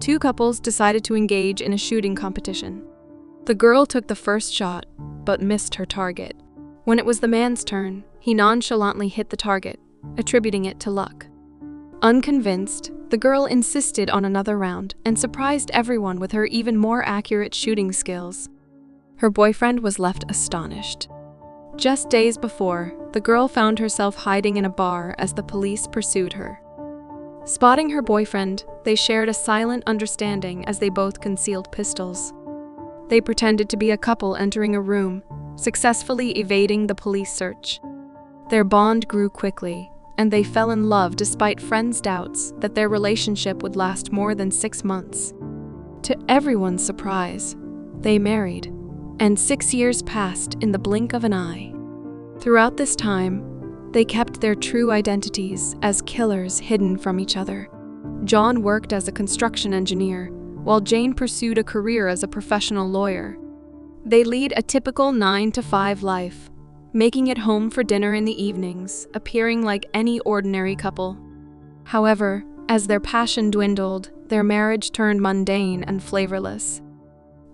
two couples decided to engage in a shooting competition. The girl took the first shot, but missed her target. When it was the man's turn, he nonchalantly hit the target, attributing it to luck. Unconvinced, the girl insisted on another round and surprised everyone with her even more accurate shooting skills. Her boyfriend was left astonished. Just days before, the girl found herself hiding in a bar as the police pursued her. Spotting her boyfriend, they shared a silent understanding as they both concealed pistols. They pretended to be a couple entering a room, successfully evading the police search. Their bond grew quickly, and they fell in love despite friends' doubts that their relationship would last more than 6 months. To everyone's surprise, they married, and 6 years passed in the blink of an eye. Throughout this time, they kept their true identities as killers hidden from each other. John worked as a construction engineer, while Jane pursued a career as a professional lawyer. They lead a typical 9-to-5 life, making it home for dinner in the evenings, appearing like any ordinary couple. However, as their passion dwindled, their marriage turned mundane and flavorless.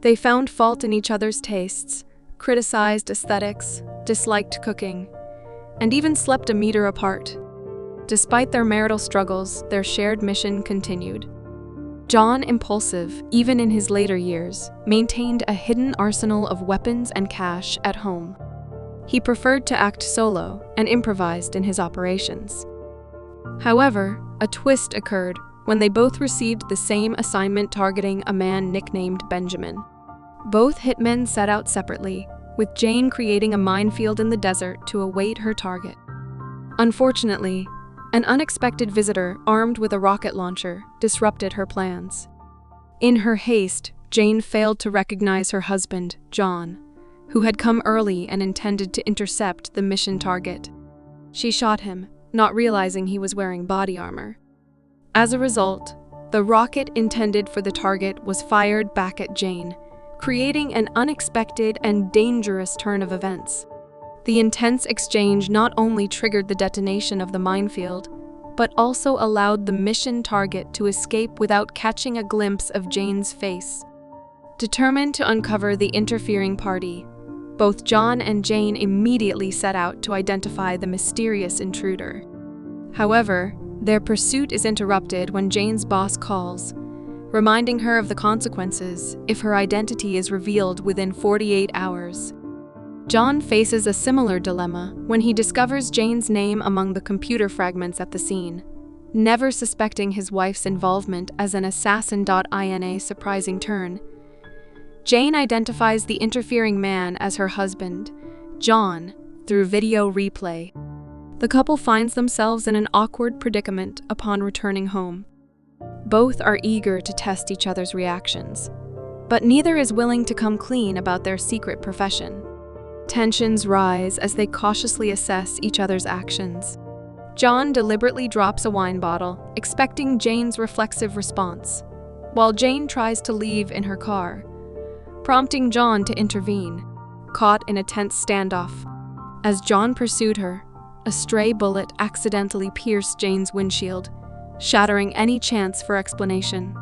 They found fault in each other's tastes, criticized aesthetics, disliked cooking, and even slept a meter apart. Despite their marital struggles, their shared mission continued. John, impulsive even in his later years, maintained a hidden arsenal of weapons and cash at home. He preferred to act solo and improvised in his operations. However, a twist occurred when they both received the same assignment targeting a man nicknamed Benjamin. Both hitmen set out separately, with Jane creating a minefield in the desert to await her target. Unfortunately, an unexpected visitor armed with a rocket launcher disrupted her plans. In her haste, Jane failed to recognize her husband, John, who had come early and intended to intercept the mission target. She shot him, not realizing he was wearing body armor. As a result, the rocket intended for the target was fired back at Jane, creating an unexpected and dangerous turn of events. The intense exchange not only triggered the detonation of the minefield, but also allowed the mission target to escape without catching a glimpse of Jane's face. Determined to uncover the interfering party, both John and Jane immediately set out to identify the mysterious intruder. However, their pursuit is interrupted when Jane's boss calls, reminding her of the consequences if her identity is revealed within 48 hours. John faces a similar dilemma when he discovers Jane's name among the computer fragments at the scene. Never suspecting his wife's involvement as an assassin. In a surprising turn, Jane identifies the interfering man as her husband, John, through video replay. The couple finds themselves in an awkward predicament upon returning home. Both are eager to test each other's reactions, but neither is willing to come clean about their secret profession. Tensions rise as they cautiously assess each other's actions. John deliberately drops a wine bottle, expecting Jane's reflexive response, while Jane tries to leave in her car, prompting John to intervene, caught in a tense standoff. As John pursued her, a stray bullet accidentally pierced Jane's windshield, shattering any chance for explanation.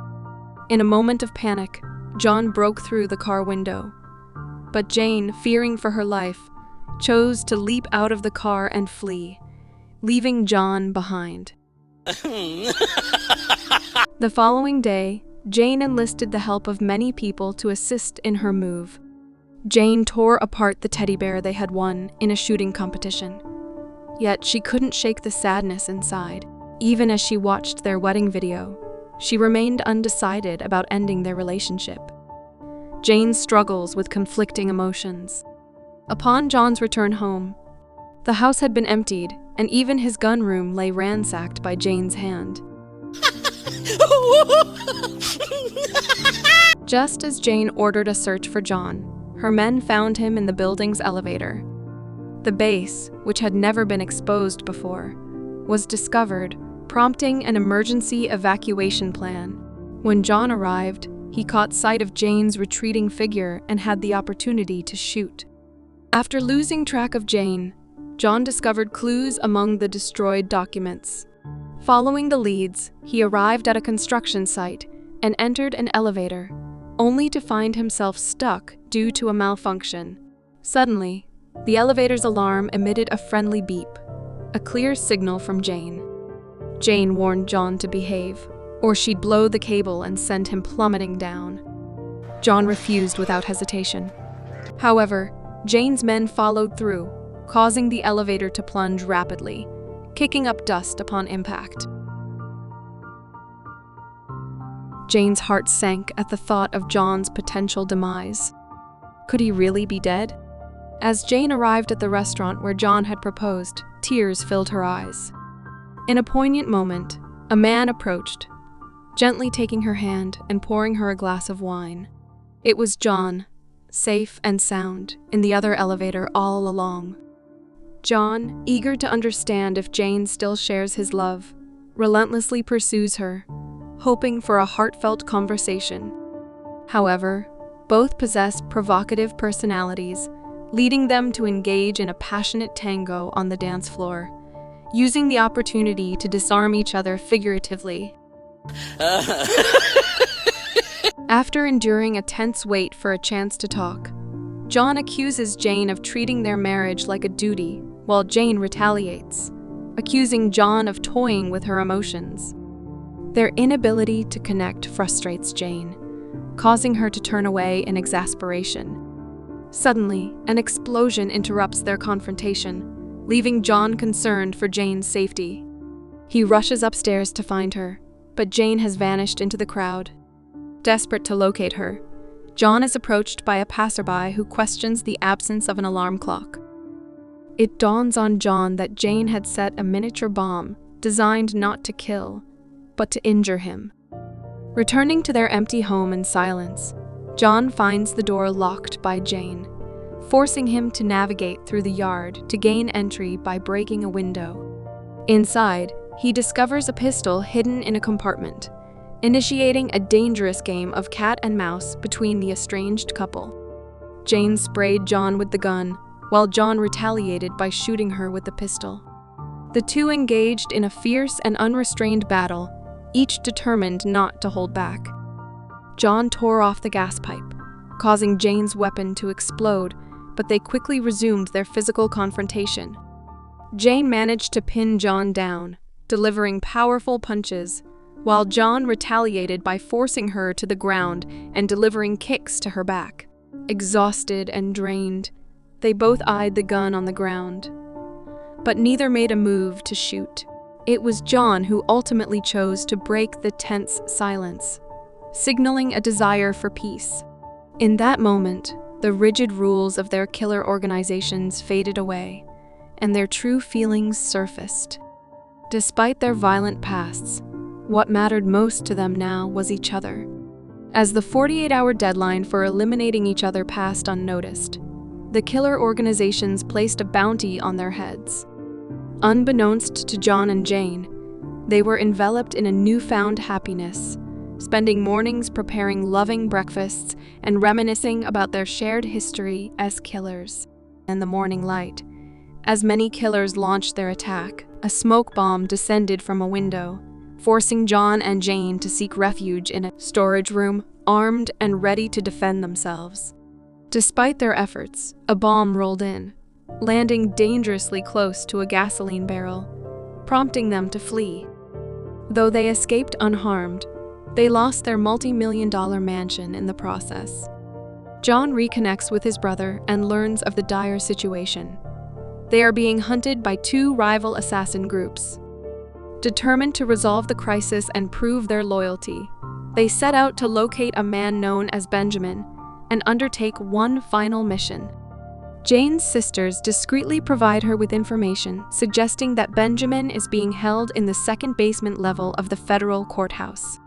In a moment of panic, John broke through the car window, but Jane, fearing for her life, chose to leap out of the car and flee, leaving John behind. The following day, Jane enlisted the help of many people to assist in her move. Jane tore apart the teddy bear they had won in a shooting competition. Yet she couldn't shake the sadness inside. Even as she watched their wedding video, she remained undecided about ending their relationship. Jane struggles with conflicting emotions. Upon John's return home, the house had been emptied, and even his gun room lay ransacked by Jane's hand. Just as Jane ordered a search for John, her men found him in the building's elevator. The base, which had never been exposed before, was discovered, prompting an emergency evacuation plan. When John arrived, he caught sight of Jane's retreating figure and had the opportunity to shoot. After losing track of Jane, John discovered clues among the destroyed documents. Following the leads, he arrived at a construction site, and entered an elevator, only to find himself stuck due to a malfunction. Suddenly, the elevator's alarm emitted a friendly beep, a clear signal from Jane. Jane warned John to behave, or she'd blow the cable and send him plummeting down. John refused without hesitation. However, Jane's men followed through, causing the elevator to plunge rapidly, kicking up dust upon impact. Jane's heart sank at the thought of John's potential demise. Could he really be dead? As Jane arrived at the restaurant where John had proposed, tears filled her eyes. In a poignant moment, a man approached, gently taking her hand and pouring her a glass of wine. It was John, safe and sound, in the other elevator all along. John, eager to understand if Jane still shares his love, relentlessly pursues her, hoping for a heartfelt conversation. However, both possess provocative personalities, leading them to engage in a passionate tango on the dance floor, using the opportunity to disarm each other figuratively. After enduring a tense wait for a chance to talk, John accuses Jane of treating their marriage like a duty, while Jane retaliates, accusing John of toying with her emotions. Their inability to connect frustrates Jane, causing her to turn away in exasperation. Suddenly, an explosion interrupts their confrontation, leaving John concerned for Jane's safety. He rushes upstairs to find her, but Jane has vanished into the crowd. Desperate to locate her, John is approached by a passerby who questions the absence of an alarm clock. It dawns on John that Jane had set a miniature bomb designed not to kill, but to injure him. Returning to their empty home in silence, John finds the door locked by Jane, forcing him to navigate through the yard to gain entry by breaking a window. Inside, he discovers a pistol hidden in a compartment, initiating a dangerous game of cat and mouse between the estranged couple. Jane sprayed John with the gun, while John retaliated by shooting her with the pistol. The two engaged in a fierce and unrestrained battle, each determined not to hold back. John tore off the gas pipe, causing Jane's weapon to explode, but they quickly resumed their physical confrontation. Jane managed to pin John down, delivering powerful punches, while John retaliated by forcing her to the ground and delivering kicks to her back. Exhausted and drained, they both eyed the gun on the ground, but neither made a move to shoot. It was John who ultimately chose to break the tense silence, signaling a desire for peace. In that moment, the rigid rules of their killer organizations faded away, and their true feelings surfaced. Despite their violent pasts, what mattered most to them now was each other. As the 48-hour deadline for eliminating each other passed unnoticed, the killer organizations placed a bounty on their heads. Unbeknownst to John and Jane, they were enveloped in a newfound happiness, spending mornings preparing loving breakfasts and reminiscing about their shared history as killers. In the morning light, as many killers launched their attack, a smoke bomb descended from a window, forcing John and Jane to seek refuge in a storage room, armed and ready to defend themselves. Despite their efforts, a bomb rolled in, landing dangerously close to a gasoline barrel, prompting them to flee. Though they escaped unharmed, they lost their multi-million-dollar mansion in the process. John reconnects with his brother and learns of the dire situation. They are being hunted by two rival assassin groups. Determined to resolve the crisis and prove their loyalty, they set out to locate a man known as Benjamin and undertake one final mission. Jane's sisters discreetly provide her with information suggesting that Benjamin is being held in the second basement level of the federal courthouse.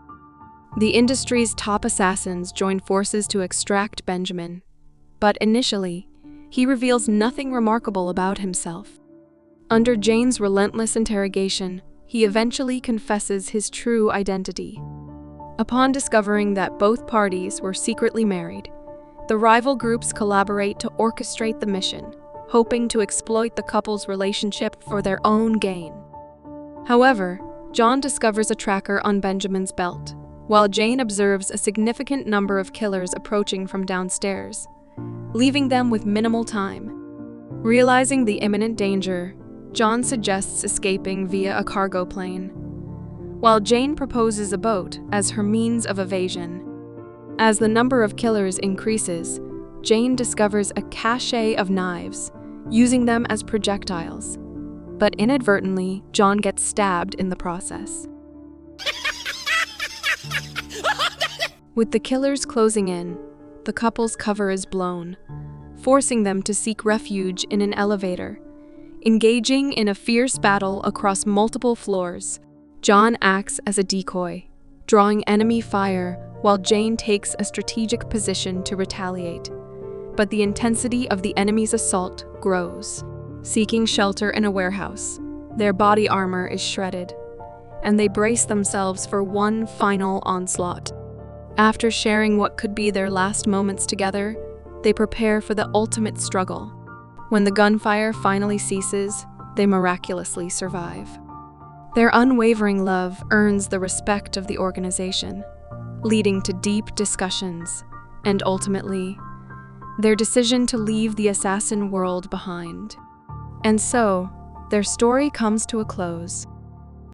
The industry's top assassins join forces to extract Benjamin, but initially, he reveals nothing remarkable about himself. Under Jane's relentless interrogation, he eventually confesses his true identity. Upon discovering that both parties were secretly married, the rival groups collaborate to orchestrate the mission, hoping to exploit the couple's relationship for their own gain. However, John discovers a tracker on Benjamin's belt, while Jane observes a significant number of killers approaching from downstairs, leaving them with minimal time. Realizing the imminent danger, John suggests escaping via a cargo plane, while Jane proposes a boat as her means of evasion. As the number of killers increases, Jane discovers a cache of knives, using them as projectiles. But inadvertently, John gets stabbed in the process. With the killers closing in, the couple's cover is blown, forcing them to seek refuge in an elevator. Engaging in a fierce battle across multiple floors, John acts as a decoy, drawing enemy fire while Jane takes a strategic position to retaliate. But the intensity of the enemy's assault grows. Seeking shelter in a warehouse, their body armor is shredded, and they brace themselves for one final onslaught. After sharing what could be their last moments together, they prepare for the ultimate struggle. When the gunfire finally ceases, they miraculously survive. Their unwavering love earns the respect of the organization, leading to deep discussions, and ultimately, their decision to leave the assassin world behind. And so, their story comes to a close.